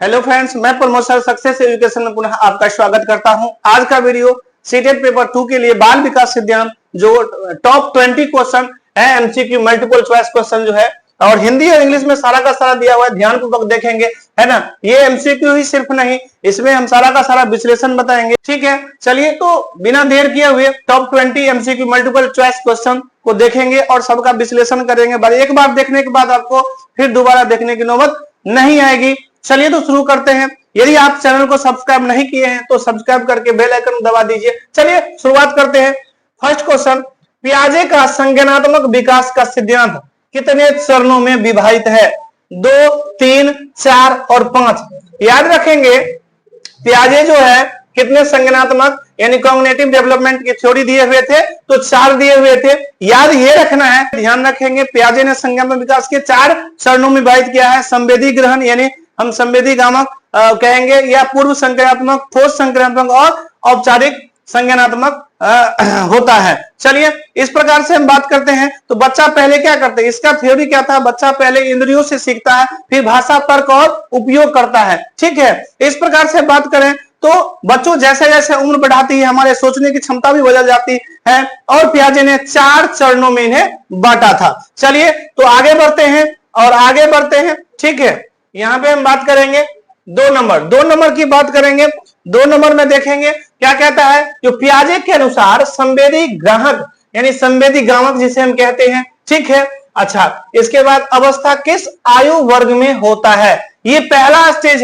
Hello friends, मैं Pramod sir success education में पुनः आपका स्वागत करता हूं। आज का वीडियो सीटेट पेपर 2 के लिए बाल विकास सिद्धांत जो टॉप 20 क्वेश्चन है, एमसीक्यू मल्टीपल चॉइस क्वेश्चन जो है, और हिंदी और इंग्लिश में सारा का सारा दिया हुआ है, ध्यानपूर्वक देखेंगे, है ना। ये एमसीक्यू ही सिर्फ नहीं, इसमें हम सारा का सारा विश्लेषण बताएंगे, ठीक है। चलिए तो बिना देर किए हुए top 20 MCQ multiple choice question को देखेंगे और सबका विश्लेषण करेंगे। एक बार देखने के बाद आपको फिर दोबारा देखने की नौबत नहीं आएगी। चलिए तो शुरू करते हैं। यदि आप चैनल को सब्सक्राइब नहीं किए हैं तो सब्सक्राइब करके बेल आइकन दबा दीजिए। चलिए शुरुआत करते हैं। फर्स्ट क्वेश्चन, पियाजे का संज्ञानात्मक विकास का सिद्धांत कितने चरणों में विभाजित है? 2, 3, 4 और 5। याद रखेंगे, पियाजे जो है कितने संज्ञानात्मक यानी कॉग्निटिव डेवलपमेंट की थ्योरी दिए हुए थे, तो 4 दिए हुए थे। याद ये रखना है, ध्यान रखेंगे, पियाजे ने संज्ञानात्मक विकास के 4 चरणों में विभाजित किया है। संवेदी ग्रहण यानी हम संवेदी गामक कहेंगे, या पूर्व संज्ञानात्मक, ठोस संज्ञानात्मक और औपचारिक संज्ञानात्मक होता है। चलिए इस प्रकार से हम बात करते हैं। तो बच्चा पहले क्या करते हैं, इसका थ्योरी क्या था? बच्चा पहले इंद्रियों से सीखता है, फिर भाषा, तर्क और उपयोग करता है, ठीक है। इस प्रकार से बात करें तो बच्चों जैसे जैसे उम्र बढ़ाती है, हमारे सोचने की क्षमता भी बदल जाती है, और पियाजे ने 4 चरणों में इन्हें बांटा था। चलिए तो आगे बढ़ते हैं और आगे बढ़ते हैं, ठीक है। यहाँ पे हम बात करेंगे 2 नंबर की बात करेंगे। 2 नंबर में देखेंगे क्या कहता है, जो पियाजे के अनुसार संवेदी ग्राहक यानी संवेदी गामक जिसे हम कहते हैं, ठीक है। अच्छा, इसके बाद अवस्था किस आयु वर्ग में होता है? ये पहला स्टेज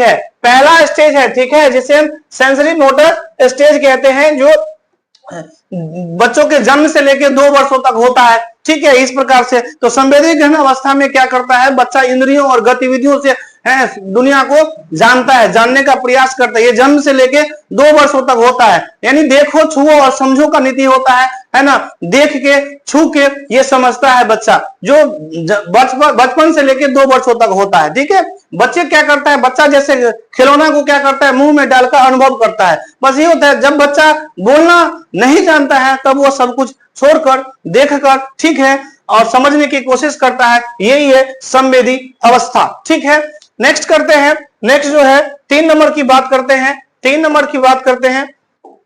है, ठीक है, जिसे हम सेंसरी मोटर स्टेज कहते हैं, जो बच्चों के जन्म से लेकर 2 वर्षों तक होता है, ठीक है। इस प्रकार से तो संवेदी ग्रहण अवस्था में क्या करता है, बच्चा इंद्रियों और गतिविधियों से दुनिया को जानता है, जानने का प्रयास करता है। ये जन्म से लेके 2 वर्षों तक होता है, यानी देखो, छुओ और समझो का नीति होता है ना। देख के, छू के ये समझता है बच्चा, जो बचपन से लेके 2 वर्षों तक होता है, ठीक है। बच्चे क्या करता है, बच्चा जैसे खिलौना को क्या करता है, मुंह में डालकर अनुभव करता है, बस ये होता है। जब बच्चा बोलना नहीं जानता है तब वो सब कुछ छोड़कर, देखकर, ठीक है, और समझने की कोशिश करता है। यही है संवेदी अवस्था, ठीक है। नेक्स्ट करते हैं। नेक्स्ट जो है 3 नंबर की बात करते हैं। 3 नंबर की बात करते हैं,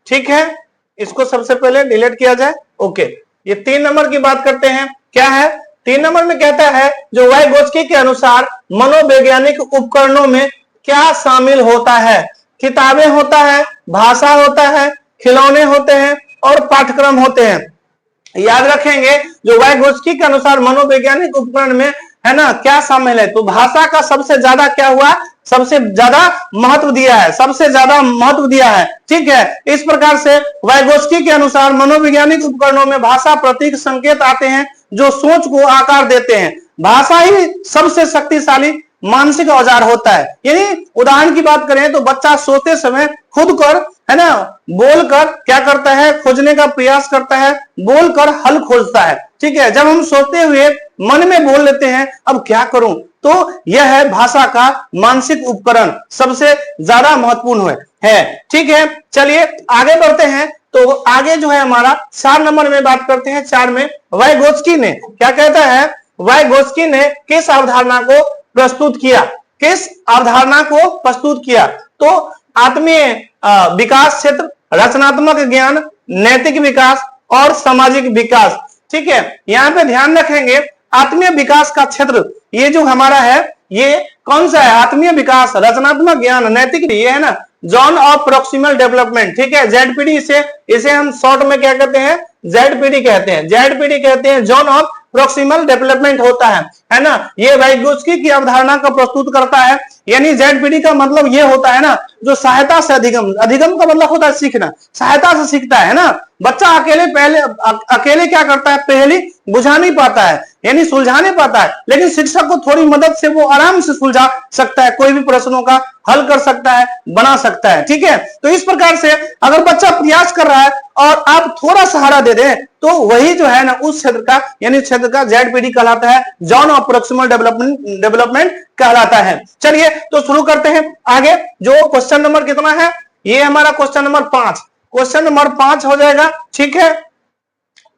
ठीक है। इसको सबसे पहले डिलीट किया जाए, ओके। ये 3 नंबर की बात करते हैं। क्या है 3 नंबर में? कहता है जो वाइगोत्स्की के अनुसार मनोवैज्ञानिक उपकरणों में क्या शामिल होता है? किताबें होता है, भाषा होता है, खिलौने होते हैं और पाठ्यक्रम होते हैं। याद रखेंगे, जो वाइगोत्स्की के अनुसार मनोवैज्ञानिक उपकरण में, है ना, क्या शामिल है? तो भाषा का सबसे ज्यादा क्या हुआ, सबसे ज्यादा महत्व दिया है, सबसे ज्यादा महत्व दिया है, ठीक है। इस प्रकार से वाइगोत्स्की के अनुसार मनोवैज्ञानिक उपकरणों में भाषा, प्रतीक, संकेत आते हैं जो सोच को आकार देते हैं। भाषा ही सबसे शक्तिशाली मानसिक औजार होता है। यानी उदाहरण की बात करें तो बच्चा सोते समय खुद कर, है ना, बोलकर क्या करता है, खोजने का प्रयास करता है, बोलकर हल खोजता है, ठीक है। जब हम सोते हुए मन में बोल लेते हैं अब क्या करूं, तो यह है भाषा का मानसिक उपकरण, सबसे ज्यादा महत्वपूर्ण है, ठीक है। चलिए आगे बढ़ते हैं। तो आगे जो है हमारा 4 नंबर में बात करते हैं। 4 में वाइगोत्स्की ने क्या कहता है, वाइगोत्स्की ने किस अवधारणा को प्रस्तुत किया? किस अवधारणा को प्रस्तुत किया? तो आत्मीय विकास क्षेत्र, रचनात्मक ज्ञान, नैतिक विकास और सामाजिक विकास, ठीक है। यहाँ पे ध्यान रखेंगे, आत्मीय विकास का क्षेत्र ये जो हमारा है, ये कौन सा है? आत्मीय विकास, रचनात्मक ज्ञान, नैतिक, ये है ना, जोन ऑफ प्रोक्सिमल डेवलपमेंट, ठीक है, जेडपीडी। इसे हम शॉर्ट में क्या कहते हैं, जेडपीडी कहते हैं, जेडपीडी कहते हैं, जोन ऑफ प्रोक्सिमल डेवलपमेंट होता है ना। ये वाइगोत्स्की की अवधारणा को प्रस्तुत करता है। यानी जेडपीडी का मतलब ये होता है ना, जो सहायता से अधिगम, अधिगम का मतलब होता है सीखना, सहायता से सीखता है ना। बच्चा अकेले क्या करता है, पहली बुझा नहीं पाता है, यानी सुलझा नहीं पाता है, लेकिन शिक्षक को थोड़ी मदद से वो आराम से सुलझा सकता है, कोई भी प्रश्नों का हल कर सकता है, बना सकता है, ठीक है। तो इस प्रकार से अगर बच्चा प्रयास कर रहा है और आप थोड़ा सहारा दे दें तो वही जो है ना उस क्षेत्र का, यानी क्षेत्र का जेडपीडी कहलाता है, जोन ऑफ प्रोक्सिमल डेवलपमेंट कहलाता है। चलिए तो शुरू करते हैं आगे। जो क्वेश्चन नंबर कितना है, ये हमारा क्वेश्चन नंबर 5, क्वेश्चन नंबर 5 हो जाएगा, ठीक है।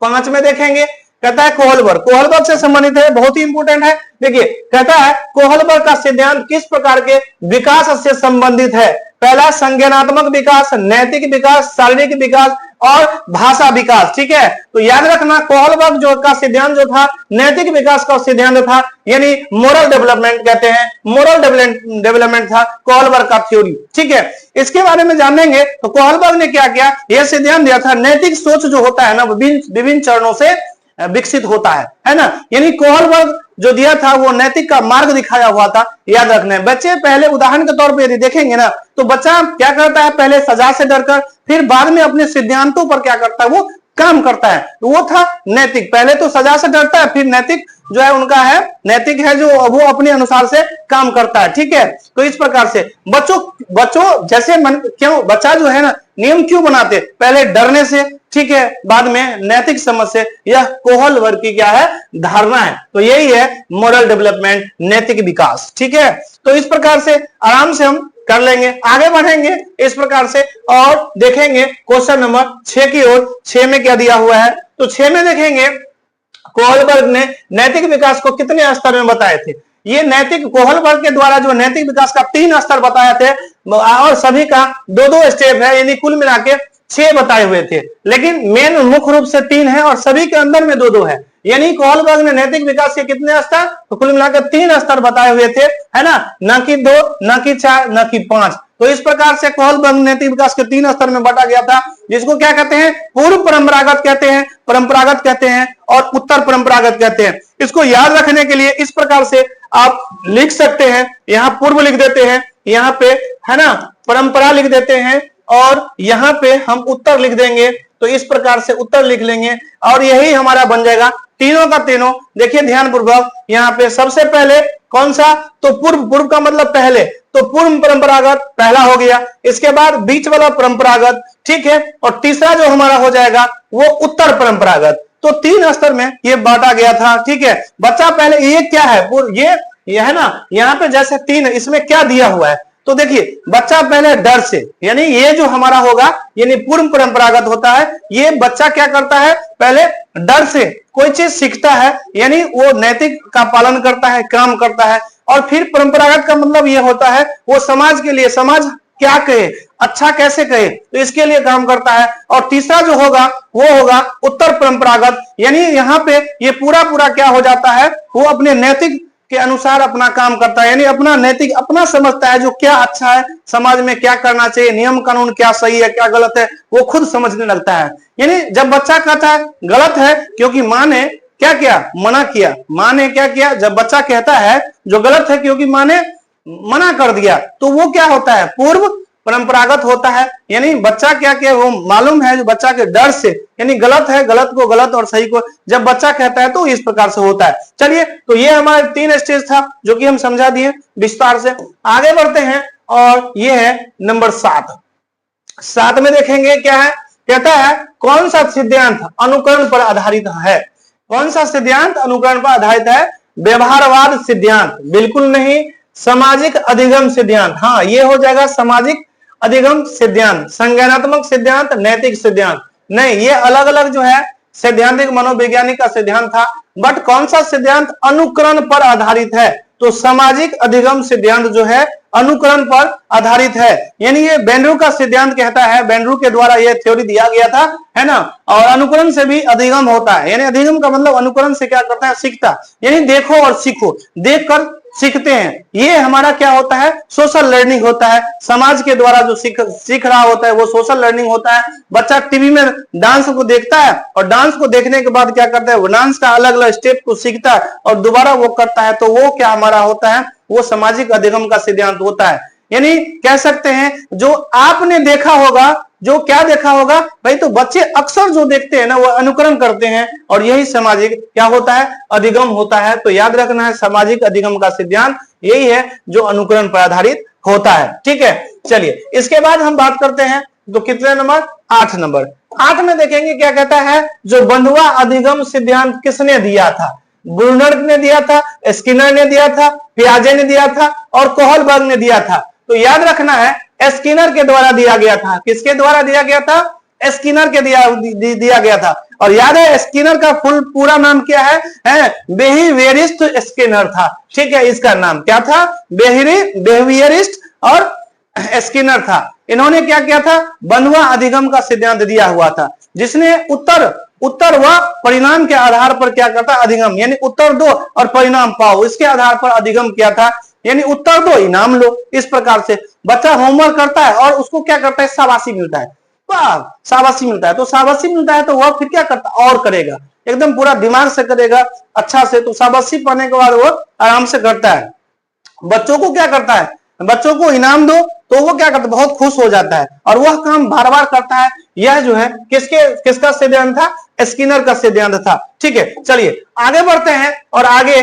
5 में देखेंगे कहता है कोहलबर्ग से संबंधित है, बहुत ही इंपोर्टेंट है। देखिए कहता है कोहलबर्ग का सिद्धांत किस प्रकार के विकास से संबंधित है? पहला संज्ञानात्मक विकास, नैतिक विकास, शारीरिक विकास और भाषा विकास। ठीक है, तो याद रखना कोहलबर्ग जो का सिद्धांत जो था नैतिक विकास का सिद्धांत था, यानी मोरल डेवलपमेंट कहते हैं, मोरल डेवलपमेंट था कोहलबर्ग का थ्योरी। ठीक है, इसके बारे में जानेंगे तो कोहलबर्ग ने क्या किया, यह सिद्धांत दिया था नैतिक सोच जो होता है ना विभिन्न चरणों से विकसित होता है ना। यानी कोहलबर्ग जो दिया था वो नैतिक का मार्ग दिखाया हुआ था, याद रखना है। बच्चे पहले उदाहरण के तौर पर यदि देखेंगे ना तो बच्चा क्या करता है, पहले सजा से डरकर फिर बाद में अपने सिद्धांतों पर क्या करता है, वो काम करता है। तो वो था नैतिक, पहले तो सजा से डरता है फिर नैतिक जो है उनका है, नैतिक है जो वो अपने अनुसार से काम करता है। ठीक है, तो इस प्रकार से बच्चों जैसे मन क्यों बच्चा जो है ना नियम क्यों बनाते, पहले डरने से, ठीक है, बाद में नैतिक समझ से। यह कोहलबर्ग की क्या है, धारणा है। तो यही है मोरल डेवलपमेंट, नैतिक विकास। ठीक है, तो इस प्रकार से आराम से हम कर लेंगे, आगे बढ़ेंगे इस प्रकार से और देखेंगे क्वेश्चन नंबर 6 की ओर। 6 में क्या दिया हुआ है, तो 6 में देखेंगे कोहलबर्ग ने नैतिक विकास को कितने स्तर में बताए थे। ये नैतिक कोहलबर्ग के द्वारा जो नैतिक विकास का 3 स्तर बताए थे और सभी का 2-2 स्टेप है, यानी कुल मिला के 6 बताए हुए थे, लेकिन मेन मुख्य रूप से 3 है और सभी के अंदर में 2-2 है। यानी कोहलबर्ग ने नैतिक विकास के कितने स्तर, तो कुल मिलाकर 3 स्तर बताए हुए थे, है ना, न कि 2, न कि 4, न कि 5। तो इस प्रकार से कोहलबर्ग नैतिक विकास के 3 स्तर में बांटा गया था, जिसको क्या कहते हैं, पूर्व परंपरागत कहते हैं, परंपरागत कहते हैं और उत्तर परंपरागत कहते हैं। इसको याद रखने के लिए इस प्रकार से आप लिख सकते हैं, यहाँ पूर्व लिख देते हैं, यहाँ पे है ना परंपरा लिख देते हैं और यहाँ पे हम उत्तर लिख देंगे। तो इस प्रकार से उत्तर लिख लेंगे और यही हमारा बन जाएगा तीनों का तीनों। देखिए ध्यान पूर्वक, यहाँ पे सबसे पहले कौन सा, तो पूर्व का मतलब पहले, तो पूर्व परंपरागत पहला हो गया, इसके बाद बीच वाला परंपरागत, ठीक है, और तीसरा जो हमारा हो जाएगा वो उत्तर परंपरागत। तो 3 स्तर में ये बांटा गया था। ठीक है, बच्चा पहले ये क्या है, ये है ना, यहाँ पे जैसे 3 इसमें क्या दिया हुआ है, तो देखिए बच्चा पहले डर से, यानी ये जो हमारा होगा यानी पूर्व परंपरागत होता है, ये बच्चा क्या करता है, पहले डर से कोई चीज सीखता है, यानी वो नैतिक का पालन करता है, काम करता है। और फिर परंपरागत का मतलब ये होता है वो समाज के लिए, समाज क्या कहे, अच्छा कैसे कहे, तो इसके लिए काम करता है। और तीसरा जो होगा वो होगा उत्तर परंपरागत, यानी यहाँ पे ये पूरा क्या हो जाता है, वो अपने नैतिक के अनुसार अपना काम करता है, यानी अपना नैतिक अपना समझता है, जो क्या अच्छा है, समाज में क्या करना चाहिए, नियम कानून क्या सही है क्या गलत है, वो खुद समझने लगता है। यानी जब बच्चा कहता है गलत है क्योंकि माँ ने क्या किया, मना किया, माँ ने क्या किया, जब बच्चा कहता है जो गलत है क्योंकि माँ ने मना कर दिया, तो वो क्या होता है, पूर्व परंपरागत होता है। यानी बच्चा क्या किया, वो मालूम है, जो बच्चा के डर से, यानी गलत है, गलत को गलत और सही को जब बच्चा कहता है तो इस प्रकार से होता है। चलिए, तो ये हमारे 3 स्टेज था जो कि हम समझा दिए विस्तार से। आगे बढ़ते हैं और ये है नंबर 7। 7 में देखेंगे क्या है, कहता है कौन सा सिद्धांत अनुकरण पर आधारित है। कौन सा सिद्धांत अनुकरण पर आधारित है, व्यवहारवाद सिद्धांत, बिल्कुल नहीं, सामाजिक अधिगम सिद्धांत, हाँ ये हो जाएगा सामाजिक अधिगम सिद्धांत, संज्ञानात्मक सिद्धांत, नैतिक सिद्धांत नहीं, ये अलग अलग जो है सैद्धांतिक मनोवैज्ञानिक का सिद्धांत था। बट कौन सा सिद्धांत अनुकरण पर आधारित है, तो सामाजिक अधिगम सिद्धांत जो है अनुकरण पर आधारित है। यानी ये बेंड्रू का सिद्धांत कहता है, बेंड्रू के द्वारा ये थ्योरी दिया गया था, है ना। और अनुकरण से भी अधिगम होता है, यानी अधिगम का मतलब अनुकरण से क्या करता है, सीखता, यानी देखो और सीखो, देखकर सीखते हैं। ये हमारा क्या होता है, सोशल लर्निंग होता है, समाज के द्वारा जो सीख रहा होता है वो सोशल लर्निंग होता है। बच्चा टीवी में डांस को देखता है और डांस को देखने के बाद क्या करता है, वो डांस का अलग अलग स्टेप को सीखता है और दोबारा वो करता है, तो वो क्या हमारा होता है, वो सामाजिक अधिगम का सिद्धांत होता है। यानी कह सकते हैं जो आपने देखा होगा, जो क्या देखा होगा भाई, तो बच्चे अक्सर जो देखते हैं ना वो अनुकरण करते हैं और यही सामाजिक क्या होता है, अधिगम होता है। तो याद रखना है सामाजिक अधिगम का सिद्धांत यही है जो अनुकरण पर आधारित होता है। ठीक है, चलिए इसके बाद हम बात करते हैं, तो कितने नंबर, 8 नंबर। 8 में देखेंगे क्या कहता है, जो बंधुआ अधिगम सिद्धांत किसने दिया था, ब्रूनर ने दिया था, स्किनर ने दिया था, पियाजे ने दिया था और कोहलबर्ग ने दिया था। तो याद रखना है स्किनर के द्वारा दिया गया था। किसके द्वारा दिया गया था, स्किनर के दिया गया था। और याद है स्किनर का पूरा नाम क्या है बिहेवियरिस्ट स्किनर था। ठीक है, इसका नाम क्या था, बिहेवियरिस्ट और स्किनर था। इन्होंने क्या किया था, बंधुआ अधिगम का सिद्धांत दिया हुआ था, जिसने उत्तर व परिणाम के आधार पर क्या करता, अधिगम, यानी उत्तर दो और परिणाम पाओ, इसके आधार पर अधिगम किया था। यानी उत्तर दो इनाम लो। इस प्रकार से बच्चा होमवर्क करता है और उसको क्या करता है, शाबाशी मिलता है, शाबाशी मिलता है। तो शाबाशी मिलता है तो वह फिर क्या करता, और करेगा, एकदम पूरा दिमाग से करेगा, अच्छा से। तो शाबाशी पाने के बाद वो आराम से करता है। बच्चों को क्या करता है, बच्चों को इनाम दो तो वो क्या करता है, बहुत खुश हो जाता है और वह काम बार बार करता है। यह जो है किसका सिद्धांत था, स्किनर का सिद्धांत था। ठीक है, चलिए आगे बढ़ते हैं और आगे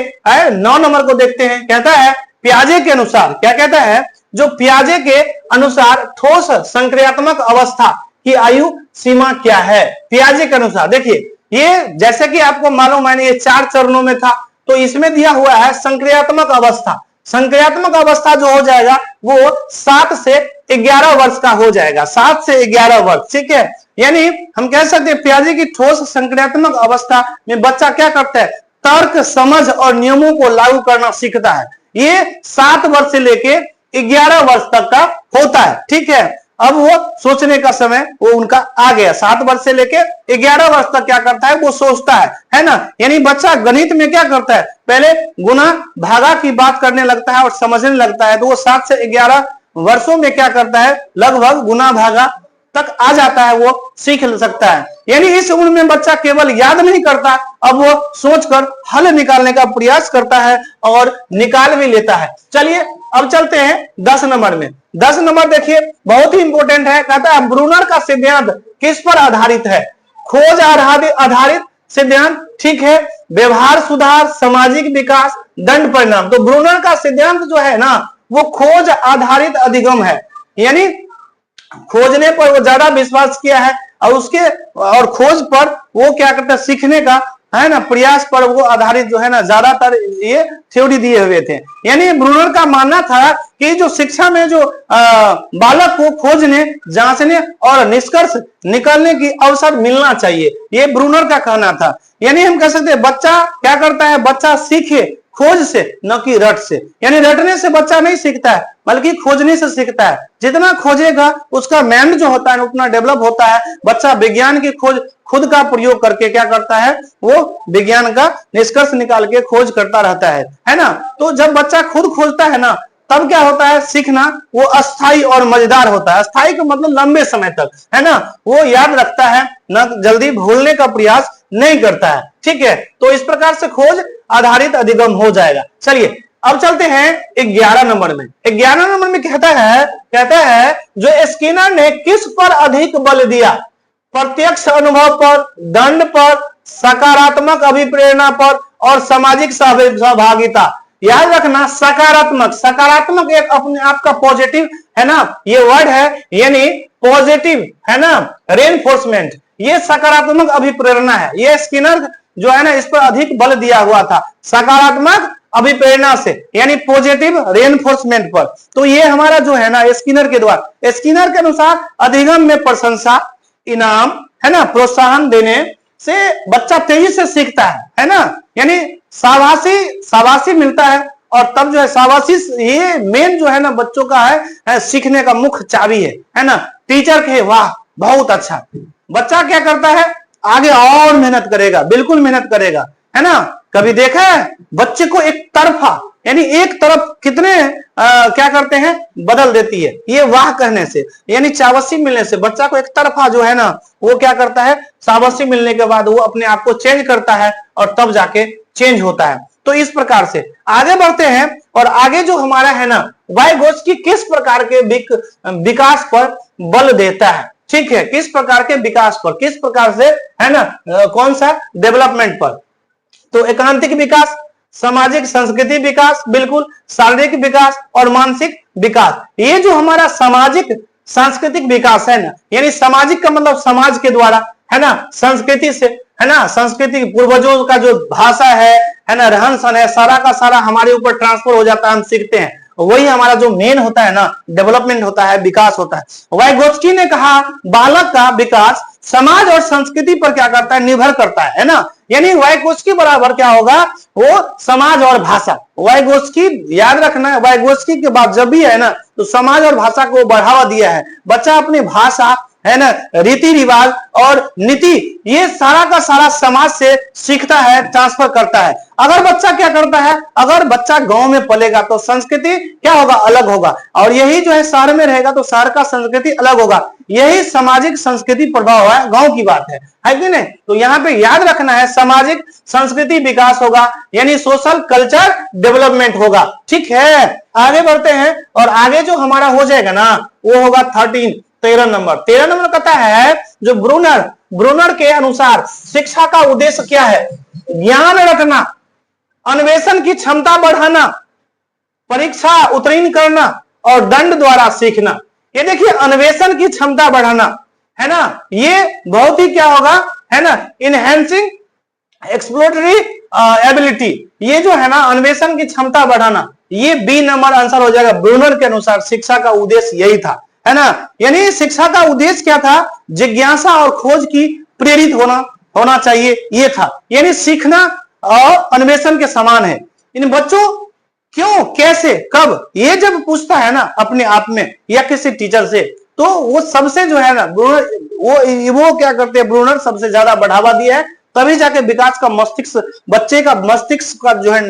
9 नंबर को देखते हैं। कहता है पियाजे के अनुसार, क्या कहता है, जो पियाजे के अनुसार ठोस संक्रियात्मक अवस्था की आयु सीमा क्या है। पियाजे के अनुसार देखिए, ये जैसे कि आपको मालूम है ये 4 चरणों में था, तो इसमें दिया हुआ है संक्रियात्मक अवस्था। संक्रियात्मक अवस्था जो हो जाएगा वो 7 से 11 वर्ष का हो जाएगा, 7 से 11 वर्ष। ठीक है, यानी हम कह सकते हैं पियाजे की ठोस संक्रियात्मक अवस्था में बच्चा क्या करता है, तर्क, समझ और नियमों को लागू करना सीखता है। ये 7 वर्ष से लेके 11 वर्ष तक का होता है। ठीक है, अब वो सोचने का समय वो उनका आ गया। 7 वर्ष से लेके 11 वर्ष तक क्या करता है, वो सोचता है ना। यानी बच्चा गणित में क्या करता है, पहले गुना भागा की बात करने लगता है और समझने लगता है। तो वो 7 से 11 वर्षों में क्या करता है, लगभग गुना भागा तक आ जाता है, वो सीख सकता है। यानी इस उम्र में बच्चा केवल याद नहीं करता, अब वो सोचकर हल निकालने का प्रयास करता है और निकाल भी लेता है। चलिए अब चलते हैं 10 नंबर में। 10 नंबर देखिए, बहुत ही इंपॉर्टेंट है। कहता है ब्रूनर का सिद्धांत किस पर आधारित है, खोज आधारित सिद्धांत। ठीक है, व्यवहार सुधार, सामाजिक विकास, दंड परिणाम। तो ब्रूनर का सिद्धांत जो है ना, वो खोज आधारित अधिगम है। यानी खोजने पर वो ज्यादा विश्वास किया है और खोज पर वो क्या करता है, सीखने का है ना प्रयास पर वो आधारित जो है ना ज्यादातर ये थ्योरी दिए हुए थे। यानी ब्रूनर का मानना था कि जो शिक्षा में जो बालक को खोजने, जांचने और निष्कर्ष निकालने की अवसर मिलना चाहिए, ये ब्रूनर का कहना था। यानी हम कह सकते हैं बच्चा क्या करता है, बच्चा सीखे खोज से, न कि रट से। यानी रटने से बच्चा नहीं सीखता है, बल्कि खोजने से सीखता है। जितना खोजेगा उसका माइंड जो होता है उतना डेवलप होता है। बच्चा विज्ञान की खोज खुद का प्रयोग करके क्या करता है, वो विज्ञान का निष्कर्ष निकाल के खोज करता रहता है ना। तो जब बच्चा खुद खोजता है ना, तब क्या होता है, सीखना वो अस्थाई और मजेदार होता है। अस्थाई का मतलब लंबे समय तक, है ना, वो याद रखता है, न जल्दी भूलने का प्रयास नहीं करता है। ठीक है, तो इस प्रकार से खोज आधारित अधिगम हो जाएगा। चलिए अब चलते हैं 11 नंबर में। 11 नंबर में कहता है जो स्किनर ने किस पर अधिक बल दिया, प्रत्यक्ष अनुभव पर, दंड पर, सकारात्मक अभिप्रेरणा पर और सामाजिक सहभागिता। याद रखना, सकारात्मक एक अपने आप का पॉजिटिव है ना, ये वर्ड है, यानी पॉजिटिव है ना, रेनफोर्समेंट, ये सकारात्मक अभिप्रेरणा है। ये स्किनर जो है ना इस पर अधिक बल दिया हुआ था, सकारात्मक अभिप्रेरणा से, यानी पॉजिटिव रेनफोर्समेंट पर। तो ये हमारा जो है ना स्किनर के द्वारा, स्किनर के अनुसार अधिगम में प्रशंसा, इनाम है ना, प्रोत्साहन देने से बच्चा तेजी से सीखता है ना। यानी शाबाशी मिलता है और तब जो है शाबाशी, ये मेन जो है ना बच्चों का है सीखने का मुख्य चाबी है ना। टीचर के वाह बहुत अच्छा, बच्चा क्या करता है, आगे और मेहनत करेगा, बिल्कुल मेहनत करेगा, है ना। कभी देखा है बच्चे को एक तरफा, यानी एक तरफ कितने क्या करते हैं, बदल देती है ये वाह कहने से, यानी शाबाशी मिलने से बच्चा को एक तरफा जो है ना वो क्या करता है, शाबाशी मिलने के बाद वो अपने आप को चेंज करता है और तब जाके चेंज होता है। तो इस प्रकार से आगे बढ़ते हैं और आगे जो हमारा है ना वाइगोत्स्की किस प्रकार के विकास पर बल देता है। ठीक है, किस प्रकार के विकास पर, किस प्रकार से है ना, कौन सा डेवलपमेंट पर। तो एकांतिक विकास, सामाजिक संस्कृति विकास, बिल्कुल, शारीरिक विकास और मानसिक विकास। ये जो हमारा सामाजिक सांस्कृतिक विकास है ना, यानी सामाजिक का मतलब समाज के द्वारा, है ना, संस्कृति से, है ना, संस्कृति पूर्वजों का जो भाषा है ना, रहन सहन है, सारा का सारा हमारे ऊपर ट्रांसफर हो जाता है, हम सीखते हैं। वही हमारा जो मेन होता है ना, डेवलपमेंट होता है, विकास होता है। वाइगोत्स्की ने कहा बालक का विकास समाज और संस्कृति पर क्या करता है, निर्भर करता है ना। यानी वाइगोत्स्की बराबर क्या होगा, वो समाज और भाषा। वाइगोत्स्की याद रखना, वाइगोत्स्की के बाद जब भी है ना, तो समाज और भाषा को बढ़ावा दिया है। बच्चा अपनी भाषा है ना, रीति रिवाज और नीति, ये सारा का सारा समाज से सीखता है, ट्रांसफर करता है। अगर बच्चा क्या करता है, अगर बच्चा गांव में पलेगा तो संस्कृति क्या होगा, अलग होगा, और यही जो है शहर में रहेगा तो शहर का संस्कृति अलग होगा। यही सामाजिक संस्कृति प्रभाव है, गांव की बात है कि नहीं। तो यहाँ पे याद रखना है, सामाजिक संस्कृति विकास होगा, यानी सोशल कल्चर डेवलपमेंट होगा। ठीक है, आगे बढ़ते हैं, और आगे जो हमारा हो जाएगा ना, वो होगा 13 नंबर। 13 नंबर कहता है जो ब्रूनर के अनुसार शिक्षा का उद्देश्य क्या है, ज्ञान रखना, अन्वेषण की क्षमता बढ़ाना, परीक्षा उत्तीर्ण करना और दंड द्वारा सीखना। ये देखिए, अन्वेषण की क्षमता बढ़ाना है ना, ये बहुत ही क्या होगा, है ना, इनहेंसिंग एक्सप्लोरेटरी एबिलिटी, ये जो है ना अन्वेषण की क्षमता बढ़ाना, ये बी नंबर आंसर हो जाएगा। ब्रूनर के अनुसार शिक्षा का उद्देश्य यही था, है ना। यानी शिक्षा का उद्देश्य क्या था, जिज्ञासा और खोज की प्रेरित होना चाहिए, ये था। यानी सीखना और अन्वेषण के समान है। इन बच्चों क्यों, कैसे, कब, ये जब पूछता है ना अपने आप में या किसी टीचर से, तो वो सबसे जो है ना ब्रूनर, वो क्या करते हैं, ब्रूनर सबसे ज्यादा बढ़ावा दिया है, तभी जाके विकास का मस्तिष्क, बच्चे का मस्तिष्क का जो है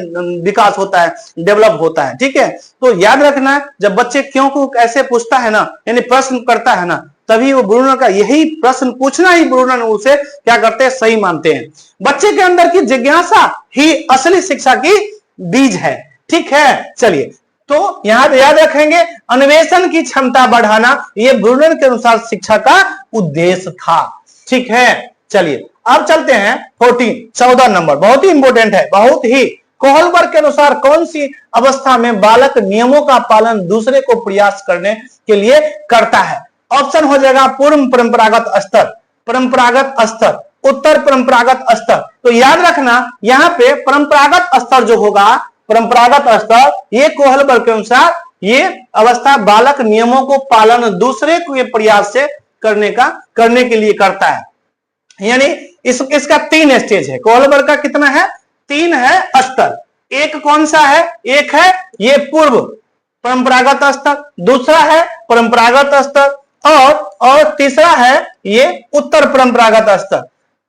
विकास होता है, डेवलप होता है। ठीक है, तो याद रखना है, जब बच्चे क्यों को कैसे पूछता है ना, यानी प्रश्न करता है ना, तभी वो ब्रूनर का यही प्रश्न पूछना ही ब्रूनर उसे क्या करते हैं, सही मानते हैं। बच्चे के अंदर की जिज्ञासा ही असली शिक्षा की बीज है। ठीक है, चलिए, तो यहां पे याद रखेंगे, अन्वेषण की क्षमता बढ़ाना, ये ब्रूनर के अनुसार शिक्षा का उद्देश्य था। ठीक है, चलिए अब चलते हैं 14 नंबर, बहुत ही इंपॉर्टेंट है, बहुत ही। कोहलबर्ग के अनुसार कौन सी अवस्था में बालक नियमों का पालन दूसरे को प्रयास करने के लिए करता है। ऑप्शन हो जाएगा पूर्व परंपरागत स्तर, परंपरागत स्तर, उत्तर परंपरागत स्तर। तो याद रखना, यहाँ पे परंपरागत स्तर जो होगा, परंपरागत स्तर, ये कोहलबर्ग के अनुसार ये अवस्था बालक नियमों को पालन दूसरे के प्रयास से करने के लिए करता है। यानी इसका 3 स्टेज है। कोहलबर्ग का कितना है, 3 है स्तर। एक कौन सा है, एक है ये पूर्व परंपरागत स्तर, दूसरा है परंपरागत स्तर, और तीसरा है ये उत्तर परंपरागत स्तर।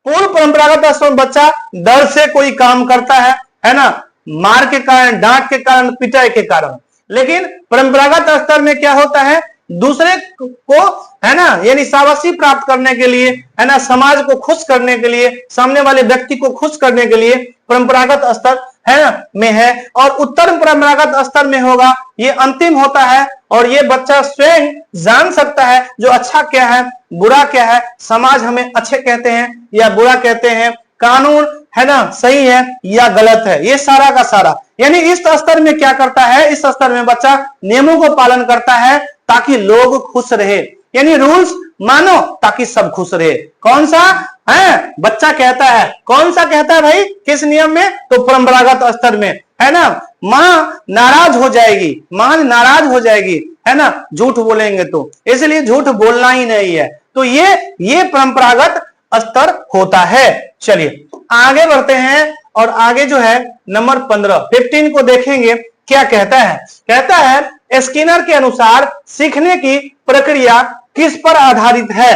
पूर्व परंपरागत स्तर में बच्चा डर से कोई काम करता है ना, मार के कारण, डांट के कारण, पिटाई के कारण। लेकिन परंपरागत स्तर में क्या होता है, दूसरे को है ना, यानी शाबाशी प्राप्त करने के लिए, है ना, समाज को खुश करने के लिए, सामने वाले व्यक्ति को खुश करने के लिए परंपरागत स्तर है ना में है। और उत्तर परंपरागत स्तर में होगा, ये अंतिम होता है, और ये बच्चा स्वयं जान सकता है जो अच्छा क्या है, बुरा क्या है, समाज हमें अच्छे कहते हैं या बुरा कहते हैं, कानून है ना सही है या गलत है, ये सारा का सारा। यानी इस स्तर में क्या करता है, इस स्तर में बच्चा नियमों को पालन करता है ताकि लोग खुश रहे, यानी रूल्स मानो ताकि सब खुश रहे। कौन सा है, बच्चा कहता है, कौन सा कहता है भाई, किस नियम में, तो परंपरागत स्तर में, है ना। मां नाराज हो जाएगी, मां नाराज हो जाएगी, है ना, झूठ बोलेंगे तो, इसलिए झूठ बोलना ही नहीं है। तो ये परंपरागत स्तर होता है। चलिए आगे बढ़ते हैं, और आगे जो है नंबर 15 को देखेंगे, क्या कहता है। कहता है स्किनर के अनुसार सीखने की प्रक्रिया किस पर आधारित है।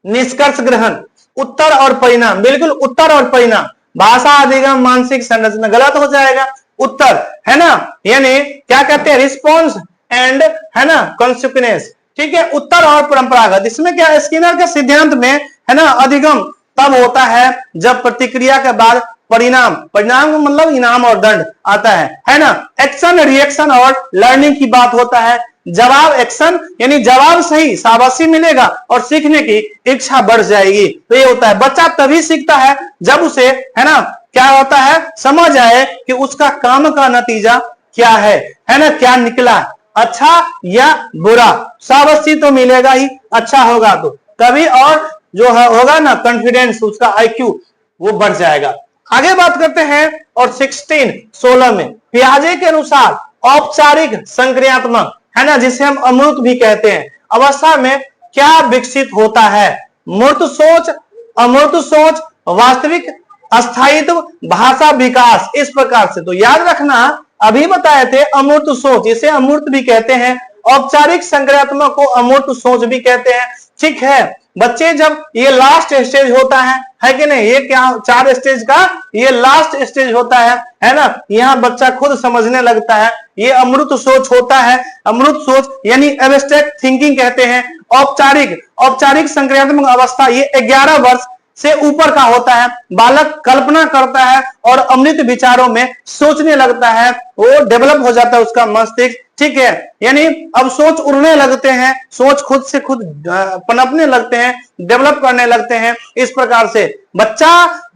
निष्कर्ष ग्रहण, उत्तर और परिणाम, बिल्कुल उत्तर और परिणाम। भाषा, अधिगम, मानसिक संरचना, गलत हो जाएगा, उत्तर है ना, यानी क्या कहते हैं, रिस्पॉन्स एंड है ना कॉन्सिक्वेंस। ठीक है, उत्तर और परंपरागत। इसमें क्या, स्किनर के सिद्धांत में है ना, अधिगम तब होता है जब प्रतिक्रिया के बाद परिणाम, परिणाम का मतलब इनाम और दंड आता है ना। एक्शन, रिएक्शन और लर्निंग की बात होता है। जवाब, एक्शन यानी जवाब सही, शाबाशी मिलेगा और सीखने की इच्छा बढ़ जाएगी। तो ये होता है, बच्चा तभी सीखता है जब उसे है ना क्या होता है, समझ आए कि उसका काम का नतीजा क्या है ना, क्या निकला, अच्छा या बुरा। शाबाशी तो मिलेगा ही, अच्छा होगा तो तभी, और जो होगा ना कॉन्फिडेंस, उसका IQ वो बढ़ जाएगा। आगे बात करते हैं, और 16 में पियाजे के अनुसार औपचारिक संक्रियात्मक, है ना, जिसे हम अमूर्त भी कहते हैं, अवस्था में क्या विकसित होता है? मूर्त सोच, अमूर्त सोच, वास्तविक अस्थायित्व, भाषा विकास, इस प्रकार से। तो याद रखना, अभी बताए थे अमूर्त सोच, इसे अमूर्त भी कहते हैं, औपचारिक संक्रियात्मक को अमूर्त सोच भी कहते हैं। ठीक है बच्चे, जब ये लास्ट स्टेज होता है कि नहीं, ये क्या 4 स्टेज का ये लास्ट स्टेज होता है ना, यहाँ बच्चा खुद समझने लगता है, ये अमृत सोच होता है। अमृत सोच यानी एब्स्ट्रैक्ट थिंकिंग कहते हैं। औपचारिक संक्रियात्मक अवस्था ये 11 वर्ष से ऊपर का होता है। बालक कल्पना करता है और अमृत विचारों में सोचने लगता है, वो डेवलप हो जाता है उसका मस्तिष्क। ठीक है, यानी अब सोच उड़ने लगते हैं, सोच खुद से खुद पनपने लगते हैं, डेवलप करने लगते हैं। इस प्रकार से बच्चा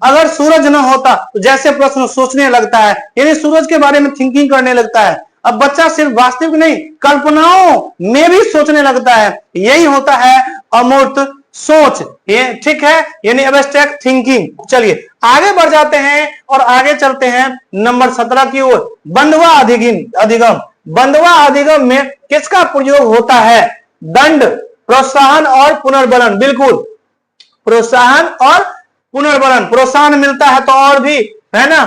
अगर सूरज न होता तो जैसे प्रश्न सोचने लगता है, यानी सूरज के बारे में थिंकिंग करने लगता है। अब बच्चा सिर्फ वास्तविक नहीं, कल्पनाओं में भी सोचने लगता है। यही होता है अमूर्त सोच, ये ठीक है, यानी एब्स्ट्रैक्ट थिंकिंग। चलिए आगे बढ़ जाते हैं और आगे चलते हैं नंबर 17 की ओर। बंधुआ अधिगम। बंधुआ अधिगम में किसका प्रयोग होता है? दंड, प्रोत्साहन और पुनर्बलन। बिल्कुल, प्रोत्साहन और पुनर्बलन। प्रोत्साहन मिलता है तो और भी, है ना,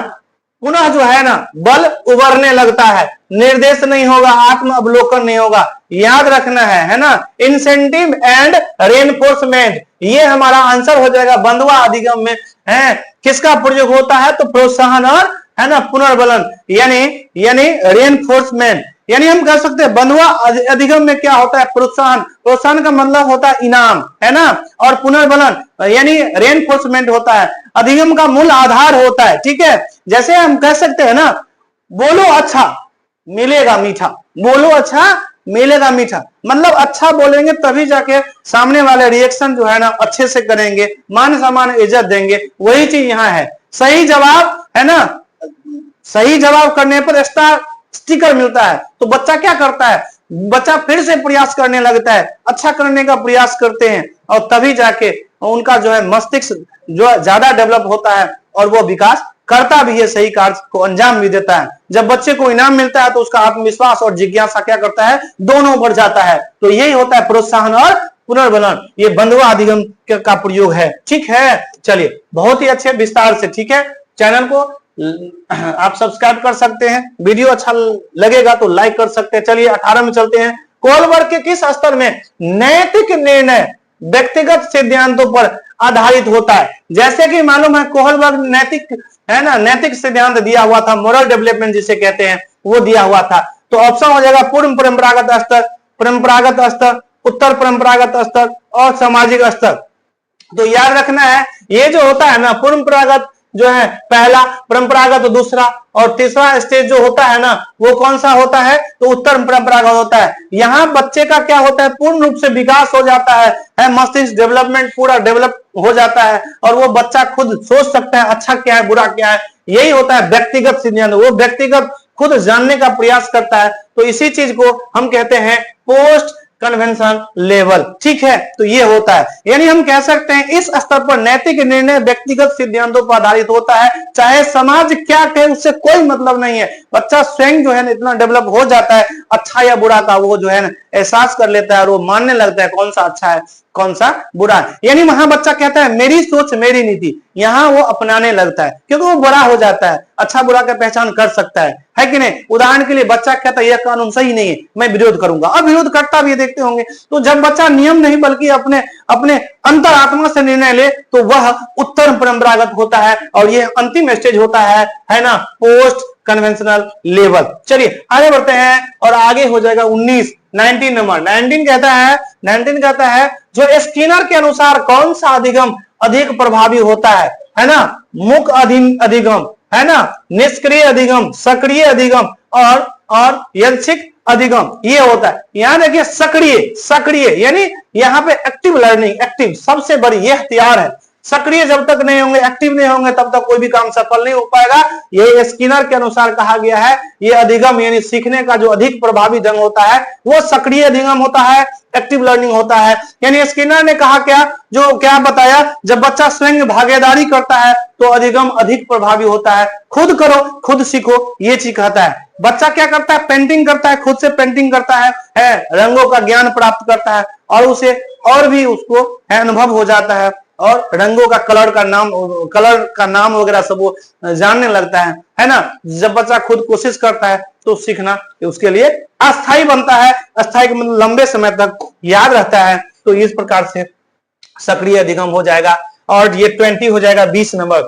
पुनः जो है ना बल उभरने लगता है। निर्देश नहीं होगा, आत्म अवलोकन नहीं होगा, याद रखना है ना। इंसेंटिव एंड रेनफोर्समेंट, ये हमारा आंसर हो जाएगा बंधुआ अधिगम में। है किसका प्रयोग होता है? तो प्रोत्साहन और, है ना, पुनर्बलन, यानी रेनफोर्समेंट। यानी हम कह सकते हैं बंधुआ अधिगम में क्या होता है? प्रोत्साहन। प्रोत्साहन का मतलब होता है इनाम, है ना, और पुनर्बलन यानी रेनफोर्समेंट होता है। अधिगम का मूल आधार होता है। ठीक है, जैसे हम कह सकते हैं ना, बोलो अच्छा मिलेगा मीठा, बोलो अच्छा मिलेगा मीठा, मतलब अच्छा बोलेंगे तभी जाके सामने वाले रिएक्शन जो है ना अच्छे से करेंगे, मान सम्मान इज्जत देंगे। वही चीज यहाँ है। सही जवाब, है ना, सही जवाब करने पर स्टिकर मिलता है। तो बच्चा क्या करता है? बच्चा फिर से प्रयास करने लगता है, अच्छा करने का प्रयास करते हैं, और तभी जाके उनका जो है मस्तिष्क जो ज्यादा डेवलप होता है और वो विकास करता भी है, सही कार्य को अंजाम भी देता है। जब बच्चे को इनाम मिलता है तो उसका आत्मविश्वास और जिज्ञासा क्या करता है? दोनों बढ़ जाता है। तो यही होता है प्रोत्साहन और पुनर्बलन, ये बंधुआ अधिगम का प्रयोग है। ठीक है, चलिए बहुत ही अच्छे विस्तार से। ठीक है, चैनल को आप सब्सक्राइब कर सकते हैं, वीडियो अच्छा लगेगा तो लाइक कर सकते हैं। चलिए 18 में चलते हैं। कोहलबर्ग के किस स्तर में नैतिक निर्णय व्यक्तिगत सिद्धांतों पर आधारित होता है? जैसे कि मालूम है कोहलबर्ग नैतिक, है ना, नैतिक सिद्धांत दिया हुआ था, मोरल डेवलपमेंट जिसे कहते हैं, वो दिया हुआ था। तो ऑप्शन हो जाएगा पूर्व परंपरागत स्तर, परंपरागत स्तर, उत्तर परंपरागत स्तर और सामाजिक स्तर। तो याद रखना है, ये जो होता है ना परंपरागत जो है पहला, परंपरागत तो दूसरा, और तीसरा स्टेज जो होता है ना वो कौन सा होता है? तो उत्तर परंपरागत होता है। यहाँ बच्चे का क्या होता है? पूर्ण रूप से विकास हो जाता है, मस्तिष्क डेवलपमेंट पूरा डेवलप हो जाता है और वो बच्चा खुद सोच सकता है अच्छा क्या है बुरा क्या है। यही होता है व्यक्तिगत सिद्धांत, वो व्यक्तिगत खुद जानने का प्रयास करता है। तो इसी चीज को हम कहते हैं पोस्ट कन्वेंशन लेवल। ठीक है, तो ये होता है, यानी हम कह सकते हैं इस स्तर पर नैतिक निर्णय व्यक्तिगत सिद्धांतों पर आधारित होता है। चाहे समाज क्या कहे उससे कोई मतलब नहीं है, बच्चा स्वयं जो है ना इतना डेवलप हो जाता है, अच्छा या बुरा का वो जो है ना एहसास कर लेता है और वो मानने लगता है कौन सा अच्छा है कौन सा बुरा है। यानी वहां बच्चा कहता है मेरी सोच मेरी नीति, यहाँ वो अपनाने लगता है क्योंकि वो बड़ा हो जाता है, अच्छा बुरा का पहचान कर सकता है कि नहीं। उदाहरण के लिए बच्चा कहता है यह कानून सही नहीं है, मैं विरोध करूंगा, अब विरोध करता भी देखते होंगे। तो जब बच्चा नियम नहीं बल्कि अपने अपने अंतरात्मा से निर्णय ले तो वह उत्तर परंपरागत होता है और यह अंतिम स्टेज होता है ना, पोस्ट कन्वेंशनल लेवल। चलिए आगे बढ़ते हैं और आगे हो जाएगा 19 नंबर। 19 कहता है जो स्किनर के अनुसार कौन सा अधिगम अधिक प्रभावी होता है ना, मुख अधिगम, है ना, निष्क्रिय अधिगम, सक्रिय अधिगम और यादृच्छिक अधिगम, ये होता है। यहां देखिए सक्रिय यानी यहाँ पे एक्टिव लर्निंग, एक्टिव सबसे बड़ी यह हथियार है। सक्रिय जब तक नहीं होंगे, एक्टिव नहीं होंगे, तब तक कोई भी काम सफल नहीं हो पाएगा। ये स्किनर के अनुसार कहा गया है, ये अधिगम यानी सीखने का जो अधिक प्रभावी ढंग होता है वो सक्रिय अधिगम होता है, एक्टिव लर्निंग होता है। यानी स्किनर ने कहा क्या बताया, जब बच्चा स्वयं भागीदारी करता है तो अधिगम अधिक प्रभावी होता है। खुद करो खुद सीखो, ये चीज कहता है। बच्चा क्या करता है, पेंटिंग करता है, खुद से पेंटिंग करता है, रंगों का ज्ञान प्राप्त करता है और उसे और भी उसको है अनुभव हो जाता है और रंगों का कलर का नाम वगैरह सब वो जानने लगता है ना। जब बच्चा खुद कोशिश करता है तो सीखना उसके लिए अस्थायी बनता है, अस्थायी मतलब लंबे समय तक याद रहता है। तो इस प्रकार से सक्रिय अधिगम हो जाएगा और ये 20 हो जाएगा 20 नंबर।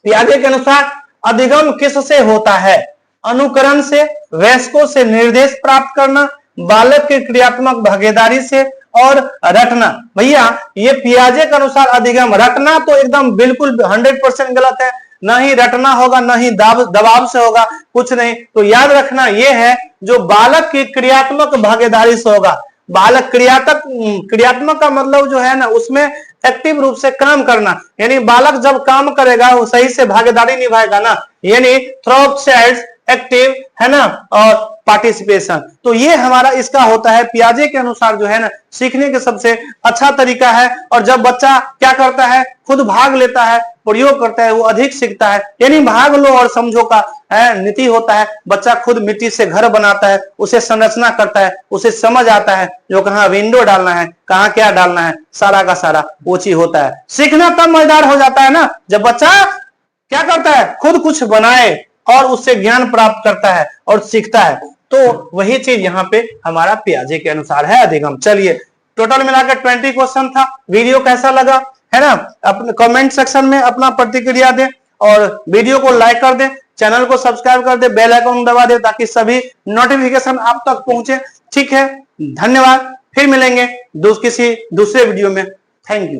पियाजे के अनुसार अधिगम किससे होता है? अनुकरण से, वयस्कों से निर्देश प्राप्त करना, बालक की क्रियात्मक भागीदारी से और रटना। भैया ये पियाजे के अनुसार अधिगम, रटना तो एकदम बिल्कुल 100% गलत है। ना ही रटना होगा, ना ही दबाव से होगा, कुछ नहीं। तो याद रखना ये है जो बालक की क्रियात्मक भागीदारी से होगा। बालक क्रियात्मक का मतलब जो है ना उसमें एक्टिव रूप से काम करना, यानी बालक जब काम करेगा वो सही से भागीदारी निभाएगा ना, यानी थ्रोप साइड्स एक्टिव है ना और पार्टिसिपेशन। तो ये हमारा इसका होता है पियाजे के अनुसार जो है ना सीखने के सबसे अच्छा तरीका है। और जब बच्चा क्या करता है, खुद भाग लेता है, प्रयोग करता है, वो अधिक सीखता है। यानी भाग लो और समझो का नीति होता है। बच्चा खुद मिट्टी से घर बनाता है, उसे संरचना करता है, उसे समझ आता है जो कहाँ विंडो डालना है, कहाँ क्या डालना है, सारा का सारा वो चीज होता है। सीखना तब मजेदार हो जाता है ना जब बच्चा क्या करता है, खुद कुछ बनाए और उससे ज्ञान प्राप्त करता है और सीखता है। तो वही चीज यहाँ पे हमारा पियाजे के अनुसार है अधिगम। चलिए टोटल मिलाकर 20 क्वेश्चन था। वीडियो कैसा लगा है ना, अपने कमेंट सेक्शन में अपना प्रतिक्रिया दें और वीडियो को लाइक कर दें, चैनल को सब्सक्राइब कर दें, बेल आइकन दबा दें ताकि सभी नोटिफिकेशन आप तक पहुंचे। ठीक है, धन्यवाद। फिर मिलेंगे किसी दूसरे वीडियो में। Thank you.